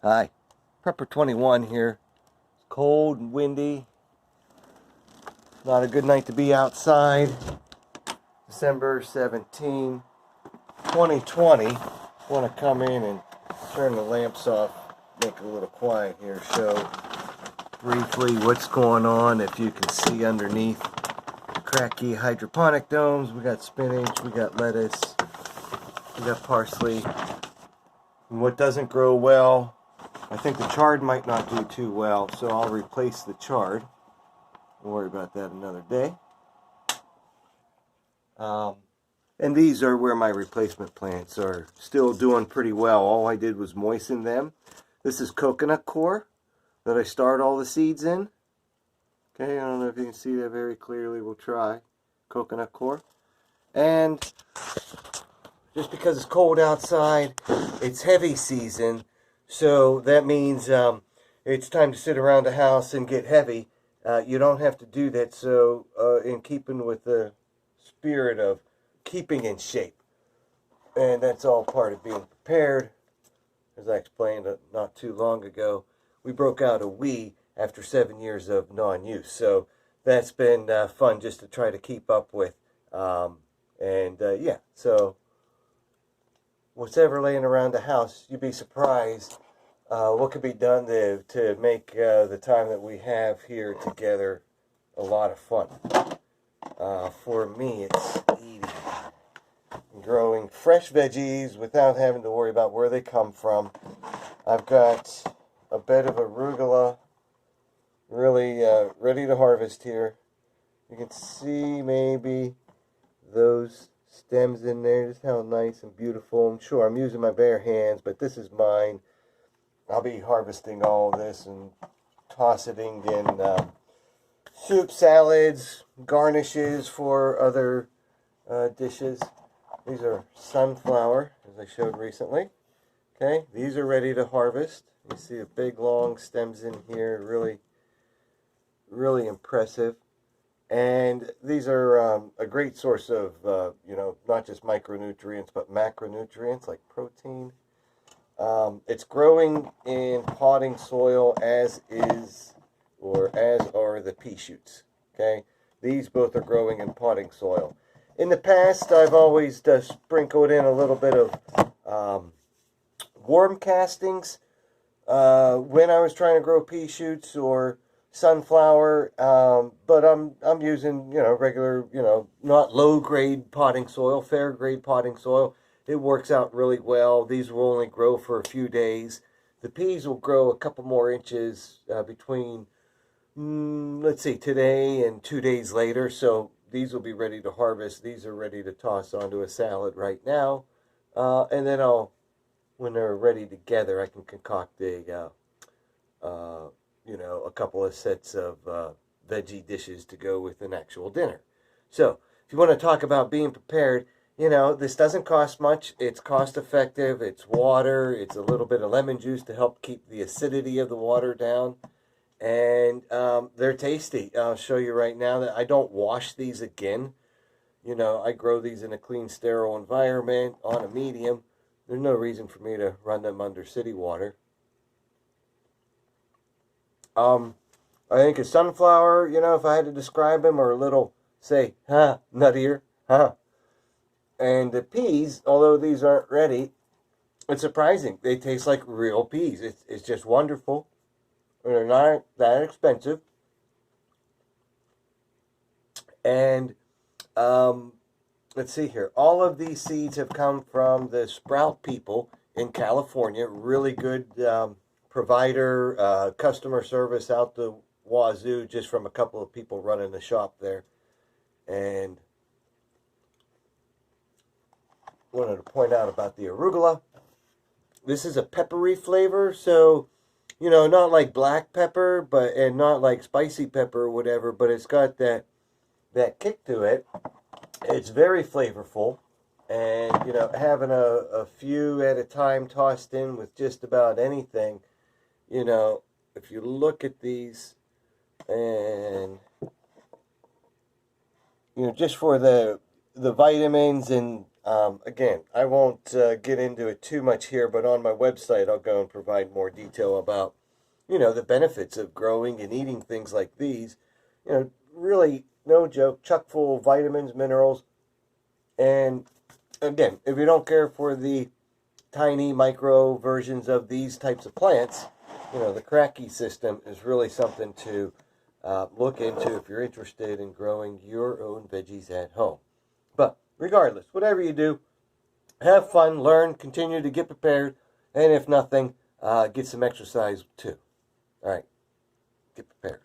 Hi, Prepper 21 here. It's cold and windy. Not a good night to be outside. December 17, 2020. Want to come in and turn the lamps off, make it a little quiet here, show briefly what's going on. If you can see underneath the cracky hydroponic domes, we got spinach, we got lettuce, we got parsley. And what doesn't grow well, I think the chard might not do too well, so I'll replace the chard. Don't worry about that another day. And these are where my replacement plants are still doing pretty well. All I did was moisten them. This is coconut core that I starred all the seeds in. Okay, I don't know if you can see that very clearly. We'll try coconut core. And just because it's cold outside, it's heavy season. So that means it's time to sit around the house and get heavy. You don't have to do that. So in keeping with the spirit of keeping in shape. And that's all part of being prepared. As I explained not too long ago, we broke out a Wii after 7 years of non-use. So that's been fun just to try to keep up with. Yeah, so what's ever laying around the house, you'd be surprised what could be done to make the time that we have here together a lot of fun. For me, it's eating, growing fresh veggies without having to worry about where they come from. I've got a bed of arugula really ready to harvest here. You can see maybe those stems in there, just how nice and beautiful. I'm sure I'm using my bare hands, but this is mine. I'll be harvesting all this and tossing in soup, salads, garnishes for other dishes. These are sunflower, as I showed recently. Okay, these are ready to harvest. You see the big long stems in here, really impressive. And these are a great source of, not just micronutrients, but macronutrients like protein. It's growing in potting soil as are the pea shoots. Okay, these both are growing in potting soil. In the past, I've always sprinkled in a little bit of worm castings when I was trying to grow pea shoots or sunflower, but I'm using regular, not low grade potting soil, fair grade potting soil. It works out really well. These will only grow for a few days. The peas will grow a couple more inches between let's see, today and 2 days later. So these will be ready to harvest. These are ready to toss onto a salad right now, and then when they're ready together, I can concoct a couple of sets of veggie dishes to go with an actual dinner. So if you want to talk about being prepared, this doesn't cost much. It's cost effective. It's water. It's a little bit of lemon juice to help keep the acidity of the water down. And they're tasty. I'll show you right now that I don't wash these again. I grow these in a clean, sterile environment on a medium. There's no reason for me to run them under city water. I think a sunflower, if I had to describe them, are a little, say, nuttier, And the peas, although these aren't ready, it's surprising. They taste like real peas. It's just wonderful. They're not that expensive. And let's see here. All of these seeds have come from the Sprout people in California. Really good provider, customer service out the wazoo, just from a couple of people running the shop there. And wanted to point out about the arugula. This is a peppery flavor, so not like black pepper, and not like spicy pepper or whatever, but it's got that kick to it. It's very flavorful, and having a few at a time tossed in with just about anything. If you look at these, and just for the vitamins and Again, I won't get into it too much here, but on my website I'll go and provide more detail about, the benefits of growing and eating things like these. Really, no joke, chock full of vitamins, minerals, and again, if you don't care for the tiny micro versions of these types of plants, the cracky system is really something to look into if you're interested in growing your own veggies at home. But regardless, whatever you do, have fun, learn, continue to get prepared, and if nothing, get some exercise too. All right, get prepared.